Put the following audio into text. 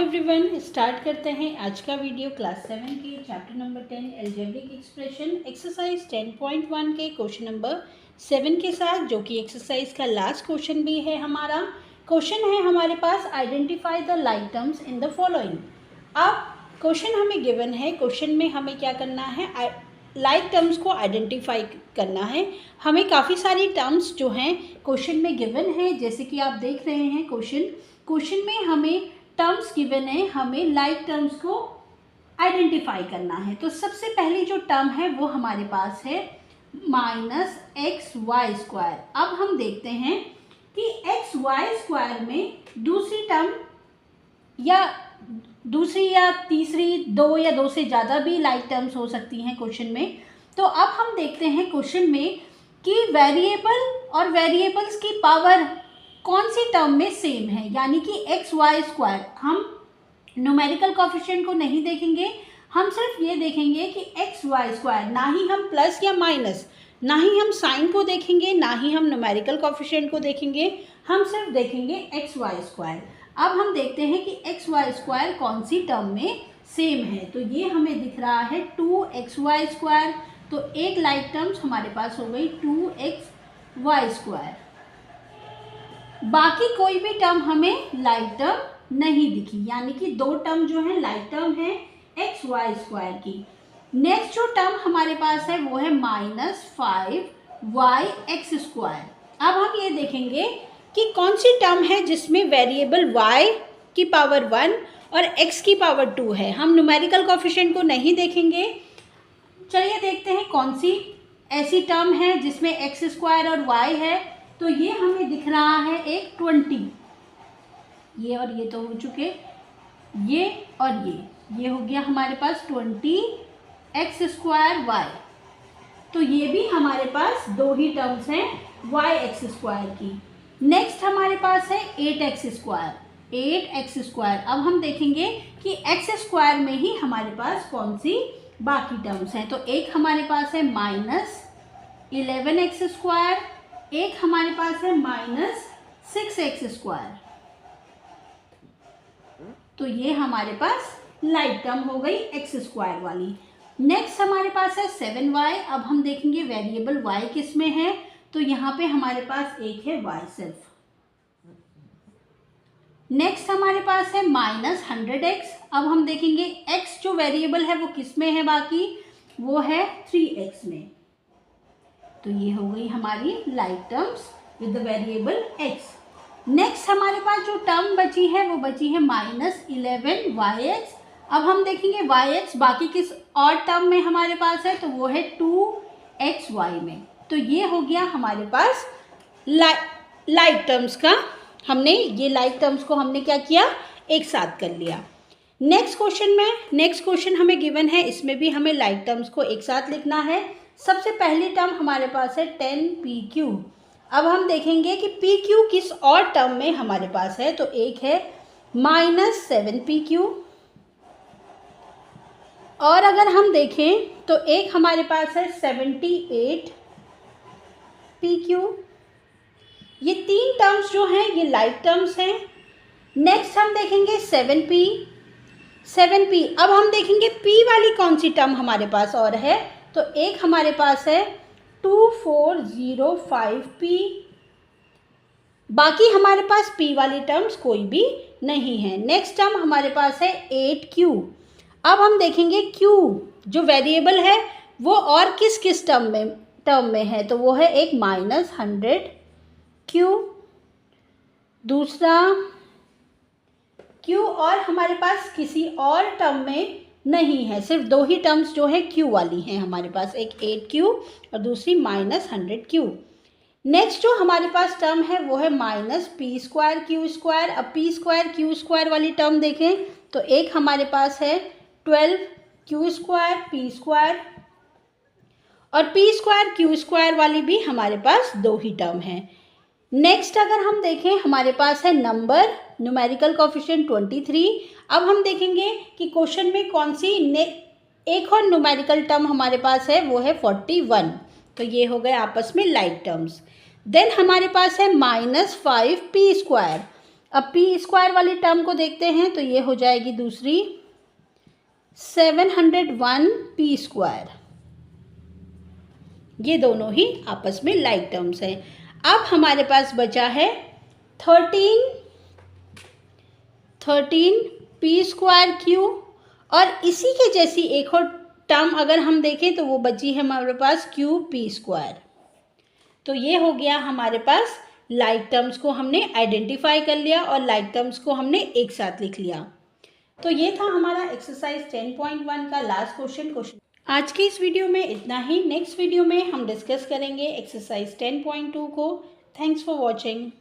Everyone, start करते हैं आज का वीडियो क्लास 7 के chapter number 10 algebraic expression exercise 10.1 के क्वेश्चन नंबर 7 के साथ, जो कि एक्सरसाइज का लास्ट क्वेश्चन भी है। हमारा क्वेश्चन है हमारे पास, identify the like terms in the following. अब क्वेश्चन हमें गिवन है, क्वेश्चन में हमें क्या करना है, लाइक टर्म्स को आइडेंटिफाई करना है। हमें काफ़ी सारी टर्म्स जो हैं क्वेश्चन में गिवन है, जैसे कि आप देख रहे हैं क्वेश्चन में हमें टर्म्स गिवन है, हमें लाइक टर्म्स को आइडेंटिफाई करना है। तो सबसे पहली जो टर्म है वो हमारे पास है -xy²। अब हम देखते हैं कि xy² में दूसरी या तीसरी, दो या दो से ज़्यादा भी लाइक टर्म्स हो सकती हैं क्वेश्चन में। तो अब हम देखते हैं क्वेश्चन में कि वेरिएबल और वेरिएबल्स की पावर कौन सी टर्म में सेम है, यानी कि xy²। हम न्यूमेरिकल कोफिशिएंट को नहीं देखेंगे, हम सिर्फ ये देखेंगे कि xy², ना ही हम प्लस या माइनस, ना ही हम साइन को देखेंगे, ना ही हम न्यूमेरिकल कोफिशिएंट को देखेंगे, हम सिर्फ देखेंगे xy²। अब हम देखते हैं कि xy² कौन सी टर्म में सेम है। तो ये हमें दिख रहा है 2xy²। तो एक लाइक टर्म्स हमारे पास हो गई 2xy²। बाकी कोई भी टर्म हमें लाइक टर्म नहीं दिखी, यानी कि दो टर्म जो है लाइक टर्म है xy² की। नेक्स्ट जो टर्म हमारे पास है वो है -5yx²। अब हम ये देखेंगे कि कौन सी टर्म है जिसमें वेरिएबल y की पावर 1 और x की पावर 2 है। हम न्यूमेरिकल कोफिशिएंट को नहीं देखेंगे। चलिए देखते हैं कौन सी ऐसी टर्म है जिसमें x² और y है। तो ये हमें दिख रहा है एक 20, ये और ये तो हो चुके, ये और ये हो गया हमारे पास 20x²y। तो ये भी हमारे पास दो ही टर्म्स हैं yx² की। नेक्स्ट हमारे पास है 8x²। अब हम देखेंगे कि x² में ही हमारे पास कौन सी बाकी टर्म्स हैं। तो एक हमारे पास है -11x², एक हमारे पास है -6x²। तो ये हमारे पास लाइक टर्म हो गई x² वाली। नेक्स्ट हमारे पास है 7y। अब हम देखेंगे वेरिएबल y किस में है। तो यहाँ पे हमारे पास एक है y सिर्फ। नेक्स्ट हमारे पास है -100x। अब हम देखेंगे x जो वेरिएबल है वो किस में है, बाकी वो है 3x में। तो ये हो गई हमारी like terms with the variable x। Next हमारे पास जो टर्म बची है वो बची है -11yx। अब हम देखेंगे yx बाकी किस और टर्म में हमारे पास है, तो वो है 2xy में। तो ये हो गया हमारे पास लाइक टर्म्स का। हमने ये लाइक टर्म्स को हमने क्या किया, एक साथ कर लिया। नेक्स्ट क्वेश्चन हमें गिवन है, इसमें भी हमें लाइक टर्म्स को एक साथ लिखना है। सबसे पहली टर्म हमारे पास है 10pq। अब हम देखेंगे कि pq किस और टर्म में हमारे पास है। तो एक है -7pq, और अगर हम देखें तो एक हमारे पास है 78pq। ये तीन टर्म्स जो हैं ये लाइक टर्म्स हैं। नेक्स्ट हम देखेंगे 7p। अब हम देखेंगे p वाली कौन सी टर्म हमारे पास और है। तो एक हमारे पास है 2405p। बाकी हमारे पास p वाली टर्म्स कोई भी नहीं है। नेक्स्ट टर्म हमारे पास है 8q। अब हम देखेंगे q जो वेरिएबल है वो और किस किस टर्म में है। तो वो है एक -100q, दूसरा q और हमारे पास किसी और टर्म में नहीं है, सिर्फ दो ही टर्म्स जो है q वाली हैं हमारे पास, एक 8q और दूसरी -100q। नेक्स्ट जो हमारे पास टर्म है वो है -p²q²। अब p²q² वाली टर्म देखें तो एक हमारे पास है 12q² p² और p²q² वाली भी हमारे पास दो ही टर्म है। नेक्स्ट अगर हम देखें हमारे पास है न्यूमेरिकल कोफिशिएंट 23। अब हम देखेंगे कि क्वेश्चन में कौन सी एक और न्यूमेरिकल टर्म हमारे पास है, वो है 41। तो ये हो गए आपस में लाइक टर्म्स। देन हमारे पास है -5p²। अब पी स्क्वायर वाली टर्म को देखते हैं, तो ये हो जाएगी दूसरी 701 पी स्क्वायर। ये दोनों ही आपस में लाइक टर्म्स हैं। अब हमारे पास बचा है 13 पी स्क्वायर क्यू, और इसी के जैसी एक और टर्म अगर हम देखें तो वो बची है हमारे पास क्यू पी स्क्वायर। तो ये हो गया हमारे पास, लाइक टर्म्स को हमने आइडेंटिफाई कर लिया और लाइक टर्म्स को हमने एक साथ लिख लिया। तो ये था हमारा एक्सरसाइज 10.1 का लास्ट क्वेश्चन। आज की इस वीडियो में इतना ही। नेक्स्ट वीडियो में हम डिस्कस करेंगे एक्सरसाइज 10.2 को। Thanks for watching.